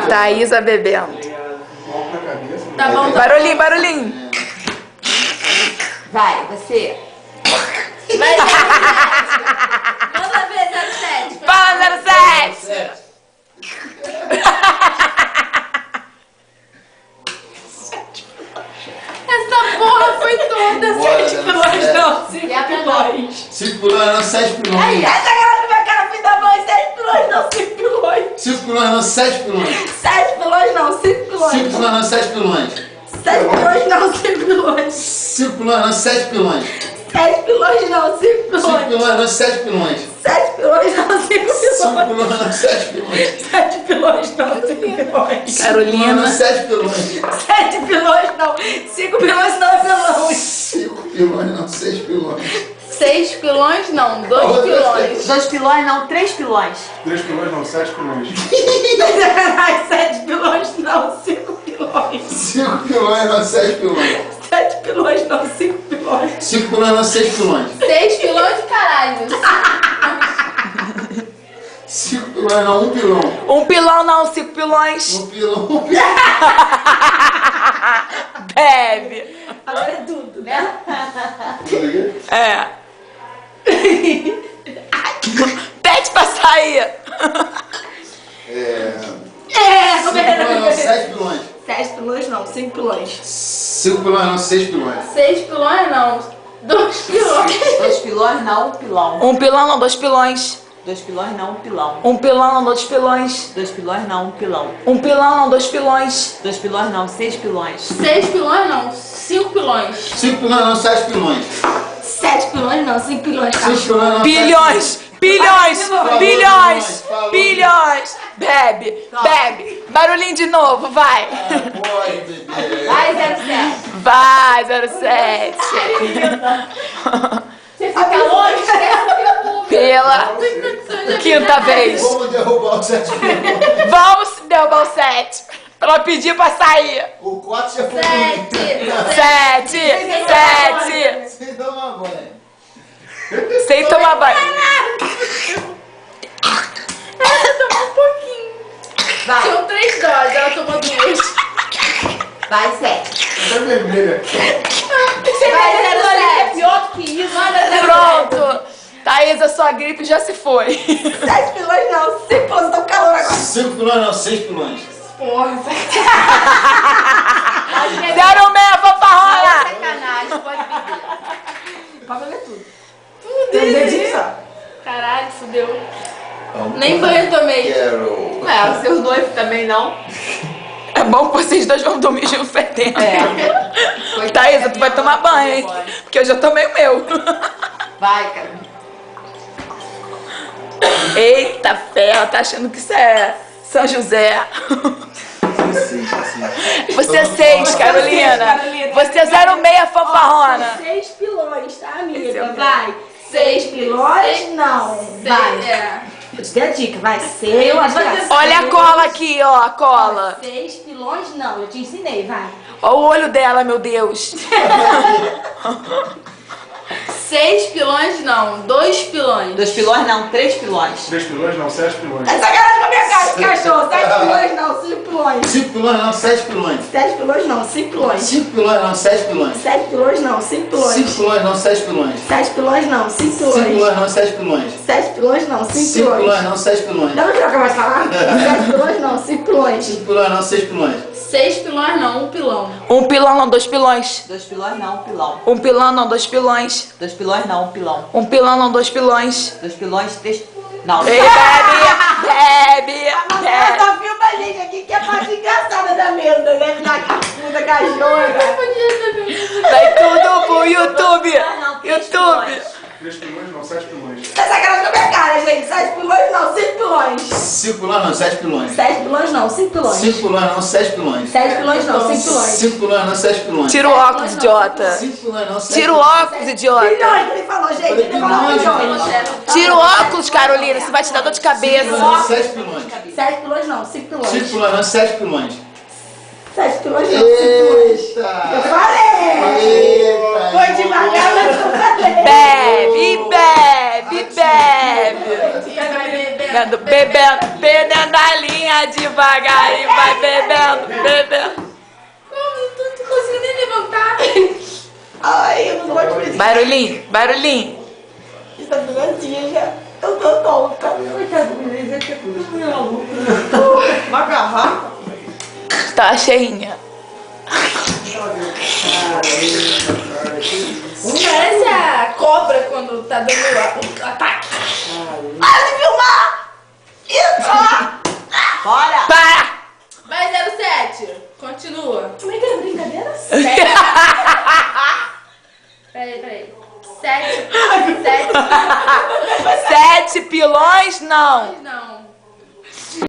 Thaísa bebendo. Tá bom, tá Barulhinho, barulhinho. Vai, você. Vai, 07. Manda ver 07. Fala, 07. Essa porra foi toda. 7 pilões, não. 5 pilões. 5 pilões não, 7 pilões. Ai, essa cara do meu cara, filho da mãe, 7 pilões, não, 5 pilões. 5 pilões não, 7 pilões. 7 pilões, não, 5 pilões. 5 pilões não, 7 pilões. 7 pilões, não, 5 pilões. 5 pilões não, 7 pilões. 7 pilões, não, 5 5 pilões. pilões não, 7 pilões. 7 pilões, não, 5 5 pilões. pilões não, 7 pilões. 7 pilões, não, 5 pilões. Carolina. 7 pilões. 7 pilões, não, 5 pilões, não, pilões. 5 pilões não, 6 pilões. 6 pilões, não. 2 pilões. 2 pilões, não, 3 pilões. 3 pilões não, 7 pilões. 7 pilões, não, 5 pilões. 5 pilões não, 7 pilões. 7 pilões, não, 5 pilões. 5 pilões não, 6 pilões. 6 pilões de caralho. 5 pilões não, 1 pilão. Um pilão não, 5 pilões. 1 pilão, 1 pilão. Bebe. Agora é tudo, né? É. Pede pra sair. Como 5 é pilões não, 7 pilões. 7 pilões, não, 5 pilões. 5 pilões não, 6 pilões. 6 pilões, não. 2 pilões. 2 pilões, não, 1 pilão. Um pilão não, 2 pilões. 2 pilões, não, 1 pilão. Um pilão não, 2 pilões. 2 pilões, não, 1 pilão. Um pilão não, 2 pilões. 2 pilões, não, 6 pilões. 6 pilões, não. 5 pilões. 5 pilões não, 7 pilões. 7 pilões, não, 5 pilões, 5 pilões não, 7 Bilhões, bilhões, Falou bilhões, demais, falou bilhões. Bebe, bebe. Barulhinho de novo, vai. Pode beber. Vai, 07. Vai, 07. Você fica longe, esquece do YouTube. Pela quinta vez. Vamos derrubar o 7 pilões. Vamos derrubar o 7. Ela pediu pra sair. O 4 já foi 7, 7. Sem tomar banho. Sem tomar banho. Ela tomou um pouquinho. Vai, São 3 doses, ela tomou 2. vai, 7. Tá vermelha. Vai, 07. É pior do que isso. Manda 07. Pronto. Thaísa, sua gripe já se foi. 7 pilões, não, 5 pilões, tá com calor agora. 5 pilões não, 6 pilões. Porra, 06, fanfarrona. sacanagem, pode beber. Pode beber tudo. Tem um dedinho só. Caralho, fudeu. Nem banho tomei. Quero. Os seus noivos também não. É bom que vocês dois vão dormir junto fedendo. Thaísa, tu vai tomar banho, hein? Porque eu já tomei o meu. Vai, cara. Eita fé, ela tá achando que isso é São José. Você é 6, Carolina. Você é 06, fanfarrona. 6 pilões, tá, amiga? Esse é o Vai. 6 pilões, não. Vai. É. Eu te dei a dica, vai. 6. Olha a cola aqui, ó, a cola. 6 pilões, não. Eu te ensinei, vai. Olha o olho dela, meu Deus. 6 pilões, não. 2 pilões. 2 pilões, não. 3 pilões. 3 pilões não, 7 pilões. É sacanagem com a minha cara de cachorro. 7 pilões, não. 5 pilões. 5 pilões não, 7 pilões. 7 pilões, não. 5 pilões. 5 pilões não, 7 pilões. 7 pilões, não. 5 pilões. 5 pilões não, 7 pilões. 7 pilões, não. 5 5 pilões. pilões não, 7 pilões. 7 pilões, não. 5 5 pilões pilões. não, 7 pilões. Dá pra trocar mais falar? 7 pilões, não. 5 pilões. 5 pilões não, 6 pilões. 6 pilões, não. 1 pilão. Um pilão não, 2 pilões. 2 pilões, não. 1 pilão. Um pilão não, 2 pilões. 2 pilões, não. 1 pilão. Um pilão não, 2 pilões. 2 pilões, 3... Não. Ei, bebe, Ela bebe. só filma a gente aqui, que é a parte engraçada da mesa, né? Da puta cachorra. Vai tudo pro YouTube. YouTube. 3 pilões não, 7 pilões. Tá sacanagem com a minha cara, gente. 7 pilões, não. 5 pilões. 5 pilões não, 7 pilões. 7 pilões, não. 5 pilões. 5 pilões não, 7 pilões. 7 pilões, não. 5 pilões. 5 pilões não, 7 pilões. Tira o óculos, idiota. 5 pilões não, 7 Tira o óculos, idiota. Bilhões, ele falou, gente. Ele falou bilhões. Tira o óculos, Carolina. Você vai te dar dor de 5 cabeça. pilões não, 7 pilões. 7 pilões, não. 5 pilões. 5 pilões não, 7 pilões. 7 pilões, não. 5 pilões. Eu Eita! falei! Eita! Foi devagar, mas eu falei. Bebe, bebe, bebe. Tia vai beber Bebendo, bebendo, bebendo a linha devagar e vai bebendo, bebendo. Como? Eu não consigo nem levantar. Ai, eu não gosto disso. Barulhinho, barulhinho. Isso tá doentinha já. Eu tô tonta. Coitado do menino, ele quer uma garrafa. Tá cheinha. Parece a cobra quando tá dando o ataque. Para de filmar! Isso! Bora! Para! Vai 07. Continua. Como é que era brincadeira? Peraí. 7. 7 pilões, não.